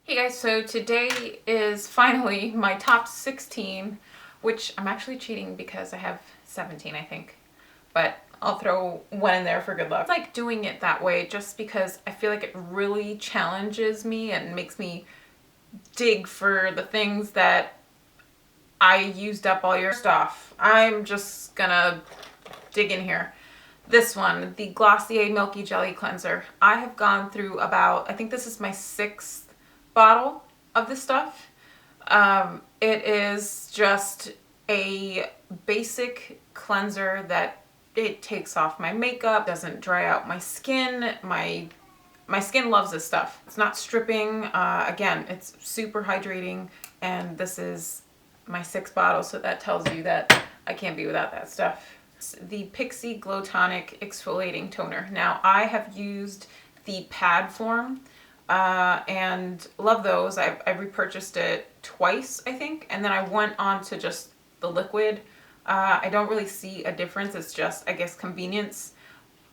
Hey guys, so today is finally my top 16, which I'm actually cheating because I have 17, I think. But I'll throw one in there for good luck. I like doing it that way just because I feel like it really challenges me and makes me dig for the things that I used up all your stuff. I'm just gonna dig in here. This one, the Glossier Milky Jelly Cleanser. I have gone through about, I think this is my 6th bottle of this stuff. It is just a basic cleanser that it takes off my makeup, doesn't dry out my skin. My skin loves this stuff. It's not stripping. Again, it's super hydrating, and this is my 6th bottle, so that tells you that I can't be without that stuff. The Pixi Glow Tonic Exfoliating Toner. Now, I have used the pad form and love those. I repurchased it twice, I think, and then I went on to just the liquid. I don't really see a difference. It's just, I guess, convenience.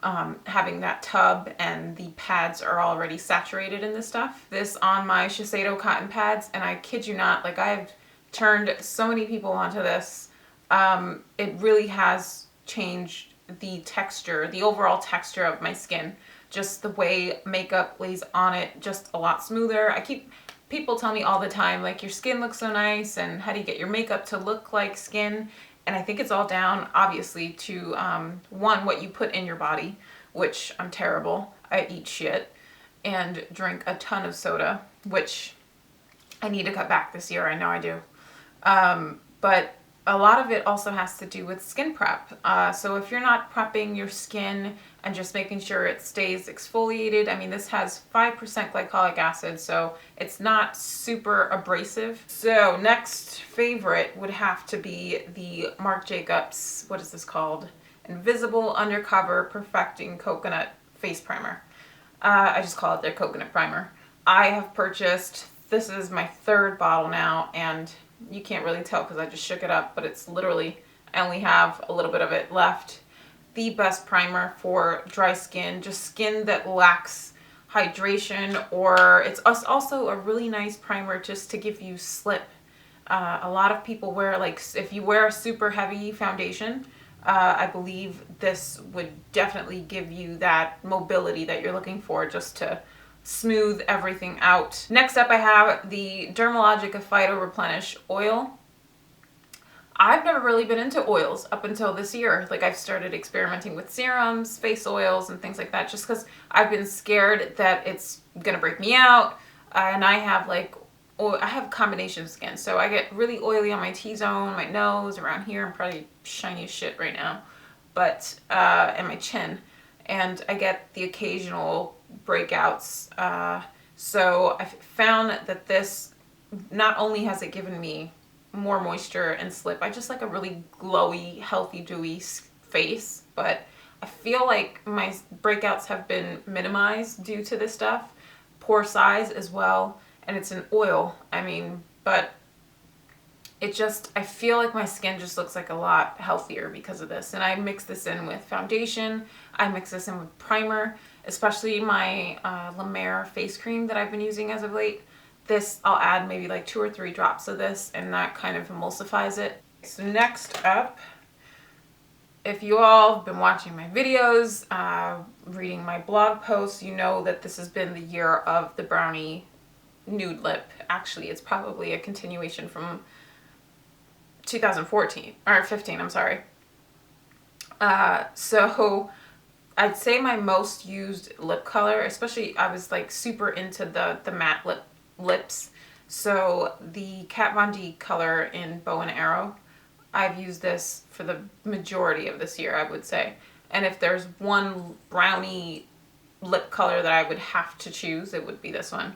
Having that tub and the pads are already saturated in this stuff. This on my Shiseido cotton pads, and I kid you not, like I've turned so many people onto this. It really has changed the texture, the overall texture of my skin. Just the way makeup lays on it, just a lot smoother. People tell me all the time, like, your skin looks so nice, and how do you get your makeup to look like skin? And I think it's all down, obviously, to one, what you put in your body, which I'm terrible. I eat shit and drink a ton of soda, which I need to cut back this year. I know I do. But a lot of it also has to do with skin prep. So if you're not prepping your skin and just making sure it stays exfoliated, I mean, this has 5% glycolic acid, so it's not super abrasive. So next favorite would have to be the Marc Jacobs, what is this called? Invisible Undercover Perfecting Coconut Face Primer. I just call it their coconut primer. I have purchased, this is my 3rd bottle now, and you can't really tell because I just shook it up, but it's literally, I only have a little bit of it left. The best primer for dry skin, just skin that lacks hydration, or it's also a really nice primer just to give you slip. A lot of people wear, like, if you wear a super heavy foundation, I believe this would definitely give you that mobility that you're looking for, just to smooth everything out. Next up, I have the Dermalogica Phyto Replenish Oil. I've never really been into oils up until this year. Like, I've started experimenting with serums, face oils, and things like that, just because I've been scared that it's gonna break me out. And I have I have combination skin, so I get really oily on my T-zone, my nose, around here. I'm probably shiny as shit right now, but and my chin, and I get the occasional breakouts. So I found that this, not only has it given me more moisture and slip, I just like a really glowy, healthy, dewy face, but I feel like my breakouts have been minimized due to this stuff. Pore size as well, and it's an oil. I mean, but it just, I feel like my skin just looks like a lot healthier because of this. And I mix this in with foundation, I mix this in with primer, especially my La Mer face cream that I've been using as of late. This, I'll add maybe like 2 or 3 drops of this, and that kind of emulsifies it. So next up, if you all have been watching my videos, reading my blog posts, you know that this has been the year of the brownie nude lip. Actually, it's probably a continuation from 2014 or 15, I'm sorry. So I'd say my most used lip color, especially I was like super into the matte lips. So the Kat Von D color in Bow and Arrow, I've used this for the majority of this year, I would say. And if there's one brownie lip color that I would have to choose, it would be this one.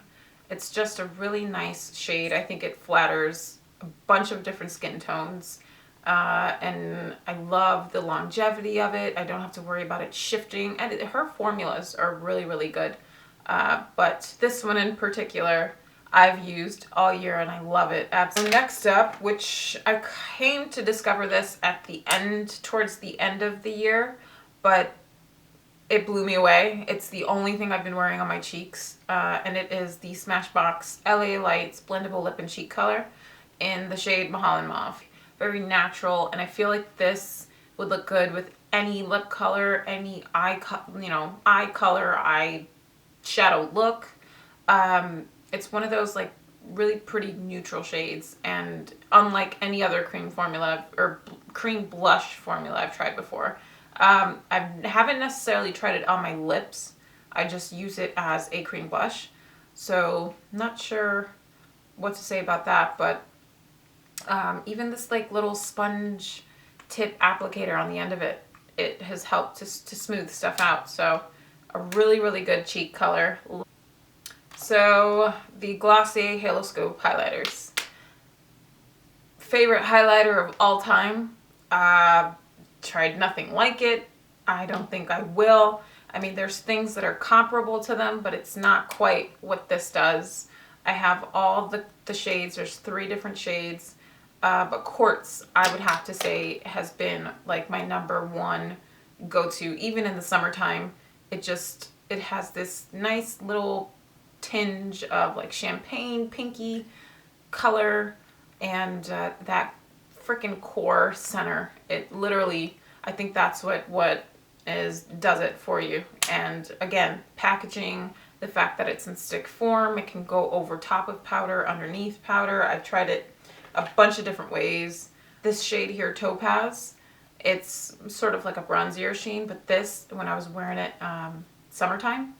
It's just a really nice shade. I think it flatters a bunch of different skin tones. And I love the longevity of it. I don't have to worry about it shifting. And her formulas are really, really good. But this one in particular, I've used all year and I love it. Absolutely. Next up, which I came to discover this at the end, towards the end of the year, but it blew me away. It's the only thing I've been wearing on my cheeks, and it is the Smashbox LA Lights Blendable Lip and Cheek Color in the shade Mulholland Mauve. Very natural, and I feel like this would look good with any lip color, any eye color, eye shadow look. It's one of those like really pretty neutral shades, and unlike any other cream formula or cream blush formula I've tried before. I haven't necessarily tried it on my lips. I just use it as a cream blush. So not sure what to say about that, but even this like little sponge tip applicator on the end of it, it has helped to smooth stuff out. So a really, really good cheek color. So the Glossier Halo Scope highlighters. Favorite highlighter of all time. Tried nothing like it. I don't think I will. I mean, there's things that are comparable to them, but it's not quite what this does. I have all the shades. There's 3 different shades. But Quartz, I would have to say, has been like my #1 go-to. Even in the summertime, it has this nice little tinge of like champagne pinky color, and that freaking core center. It literally, I think that's what does it for you. And again, packaging, the fact that it's in stick form, it can go over top of powder, underneath powder. I've tried it a bunch of different ways. This shade here, Topaz, it's sort of like a bronzier sheen, but this, when I was wearing it summertime,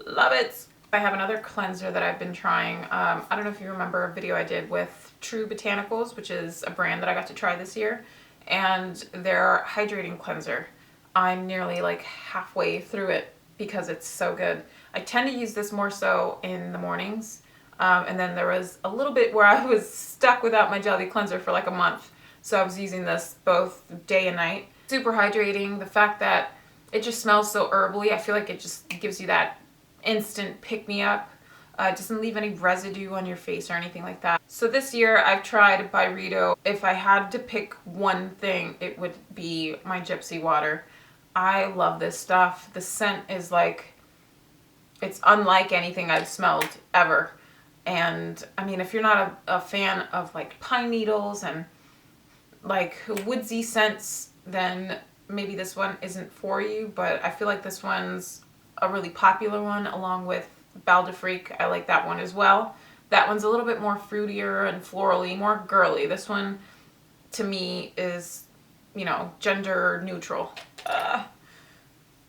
love it. I have another cleanser that I've been trying. I don't know if you remember a video I did with True Botanicals, which is a brand that I got to try this year, and their hydrating cleanser. I'm nearly like halfway through it because it's so good. I tend to use this more so in the mornings, and then there was a little bit where I was stuck without my jelly cleanser for like a month, so I was using this both day and night. Super hydrating. The fact that it just smells so herbally, I feel like it just gives you that instant pick-me-up. It doesn't leave any residue on your face or anything like that. So this year I've tried Byredo. If I had to pick one thing, it would be my Gypsy water. I love this stuff. The scent is like, it's unlike anything I've smelled ever. And I mean, if you're not a fan of like pine needles and like woodsy scents, then maybe this one isn't for you, but I feel like this one's a really popular one, along with Bal de Freak. I like that one as well. That one's a little bit more fruitier and florally, more girly. This one, to me, is, you know, gender neutral.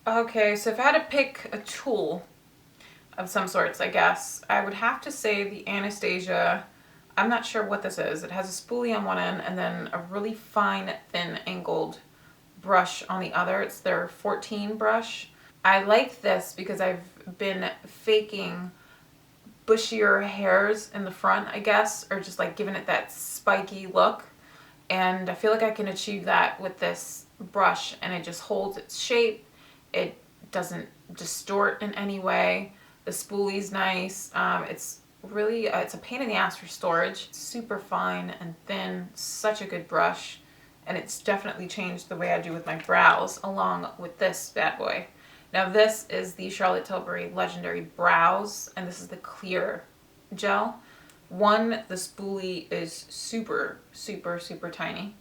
Okay, so if I had to pick a tool of some sorts, I guess, I would have to say the Anastasia. I'm not sure what this is. It has a spoolie on one end and then a really fine, thin, angled brush on the other. It's their 14 brush. I like this because I've been faking bushier hairs in the front, I guess, or just like giving it that spiky look. And I feel like I can achieve that with this brush, and it just holds its shape. It doesn't distort in any way. The spoolie's nice. It's really, it's a pain in the ass for storage. It's super fine and thin, such a good brush. And it's definitely changed the way I do with my brows, along with this bad boy. Now this is the Charlotte Tilbury Legendary Brows, and this is the clear gel. The spoolie is super, super, super tiny.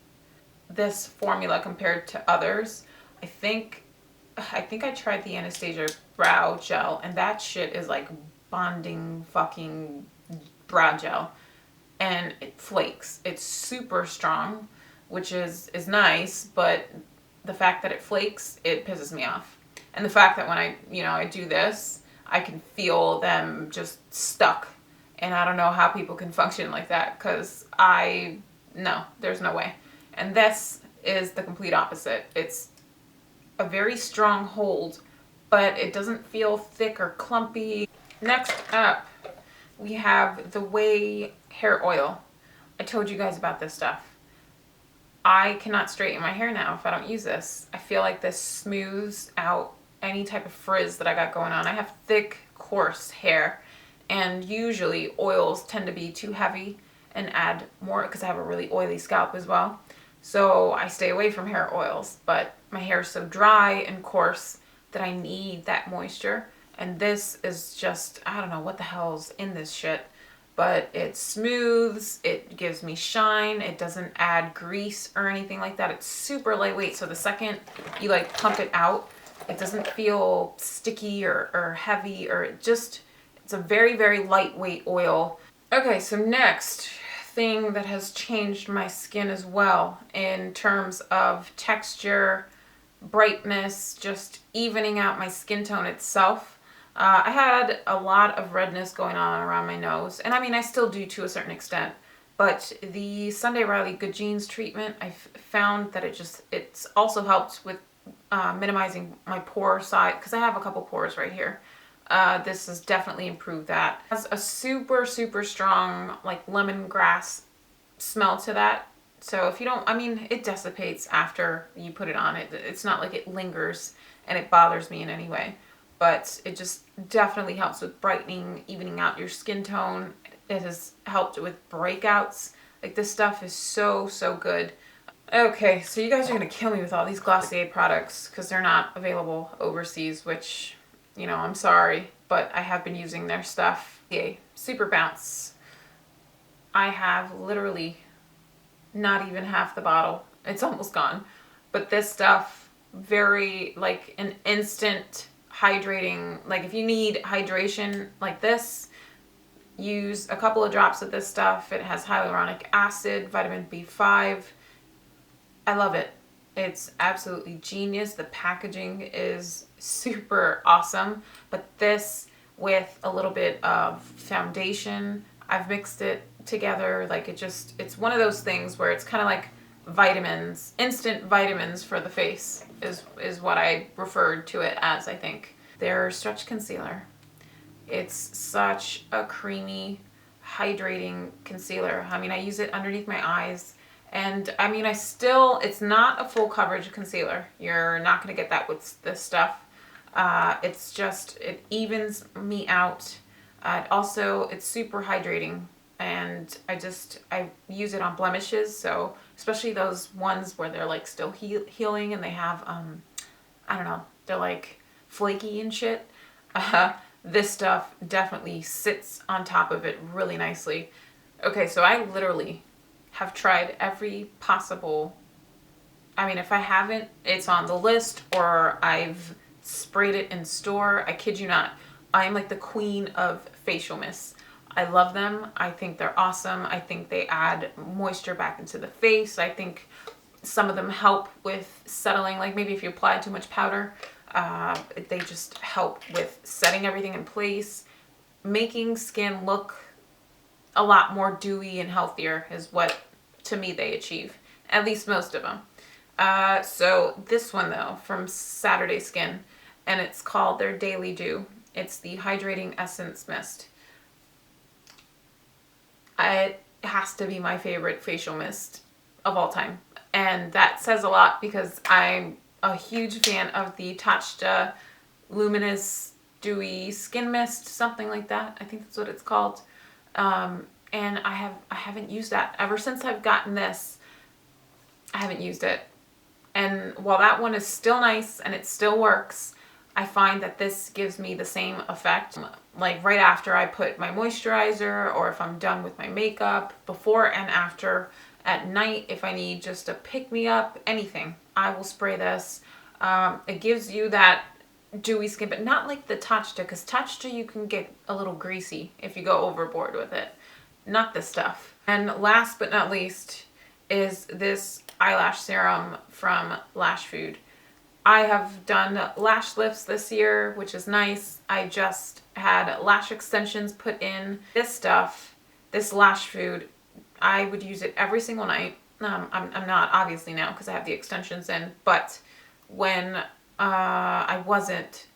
This formula compared to others, I think I tried the Anastasia Brow Gel, and that shit is like bonding fucking brow gel. And it flakes. It's super strong, which is nice, but the fact that it flakes, it pisses me off. And the fact that when I do this, I can feel them just stuck. And I don't know how people can function like that, because no, there's no way. And this is the complete opposite. It's a very strong hold, but it doesn't feel thick or clumpy. Next up, we have the Way Hair Oil. I told you guys about this stuff. I cannot straighten my hair now if I don't use this. I feel like this smooths out any type of frizz that I got going on. I have thick, coarse hair, and usually oils tend to be too heavy and add more, because I have a really oily scalp as well. So I stay away from hair oils, but my hair is so dry and coarse, that I need that moisture. And this is just, I don't know what the hell's in this shit, but it smooths, it gives me shine, it doesn't add grease or anything like that. It's super lightweight, so the second you like pump it out, it doesn't feel sticky or heavy, or it's a very, very lightweight oil. Okay, so next thing that has changed my skin as well in terms of texture, brightness, just evening out my skin tone itself. I had a lot of redness going on around my nose, and I mean I still do to a certain extent, but the Sunday Riley Good Genes treatment, I found that it's also helped with minimizing my pore size, because I have a couple pores right here. This has definitely improved that. It has a super, super strong like lemongrass smell to that. So if you don't, I mean, it dissipates after you put it on. It's not like it lingers and it bothers me in any way. But it just definitely helps with brightening, evening out your skin tone. It has helped with breakouts. Like, this stuff is so, so good. Okay, so you guys are going to kill me with all these Glossier products because they're not available overseas, which, you know, I'm sorry, but I have been using their stuff. Yay, Super Bounce. I have literally not even half the bottle. It's almost gone. But this stuff, very, like, an instant hydrating, like if you need hydration like this, use a couple of drops of this stuff. It has hyaluronic acid, vitamin B5. I love it. It's absolutely genius. The packaging is super awesome. But this with a little bit of foundation, I've mixed it together. Like, it's one of those things where it's kind of like vitamins, instant vitamins for the face is what I referred to it as, I think. Their stretch concealer. It's such a creamy, hydrating concealer. I mean, I use it underneath my eyes, and I mean, it's not a full coverage concealer. You're not going to get that with this stuff. It evens me out. It's super hydrating, and I use it on blemishes, so especially those ones where they're like still healing and they have, I don't know, they're like flaky and shit. This stuff definitely sits on top of it really nicely. Okay, so I literally have tried every possible, I mean, if I haven't, it's on the list, or I've sprayed it in store. I kid you not. I'm like the queen of facial mists. I love them. I think they're awesome. I think they add moisture back into the face. I think some of them help with settling, like maybe if you apply too much powder, they just help with setting everything in place, making skin look a lot more dewy and healthier is what, to me, they achieve. At least most of them. So this one, though, from Saturday Skin, and it's called their Daily Dew. It's the Hydrating Essence Mist. It has to be my favorite facial mist of all time. And that says a lot because I'm a huge fan of the Tatcha Luminous Dewy Skin Mist, something like that. I think that's what it's called. And I haven't used that. Ever since I've gotten this, I haven't used it. And while that one is still nice and it still works, I find that this gives me the same effect. Like right after I put my moisturizer, or if I'm done with my makeup, before and after, at night, if I need just a pick-me-up, anything, I will spray this. It gives you that dewy skin, but not like the Tatcha, because Tatcha you can get a little greasy if you go overboard with it. Not this stuff. And last but not least is this eyelash serum from Lash Food. I have done lash lifts this year, which is nice. I just had lash extensions put in. This stuff, this Lash Food, I would use it every single night. I'm not, obviously, now because I have the extensions in, but when I wasn't,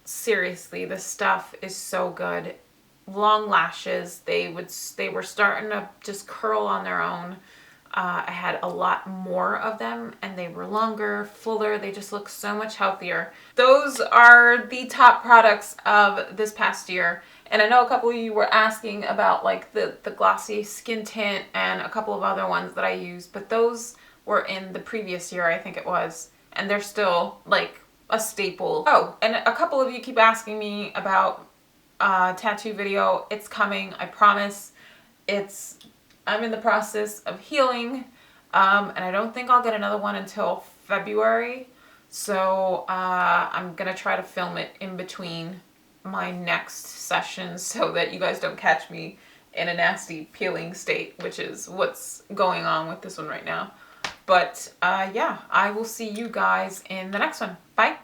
seriously, this stuff is so good. Long lashes, they were starting to just curl on their own. I had a lot more of them, and they were longer, fuller. They just look so much healthier. Those are the top products of this past year. And I know a couple of you were asking about like the Glossier skin tint and a couple of other ones that I used, but those were in the previous year, I think it was. And they're still like a staple. Oh, and a couple of you keep asking me about tattoo video. It's coming, I promise. I'm in the process of healing, and I don't think I'll get another one until February. So I'm gonna try to film it in between my next sessions so that you guys don't catch me in a nasty peeling state, which is what's going on with this one right now. But yeah, I will see you guys in the next one. Bye.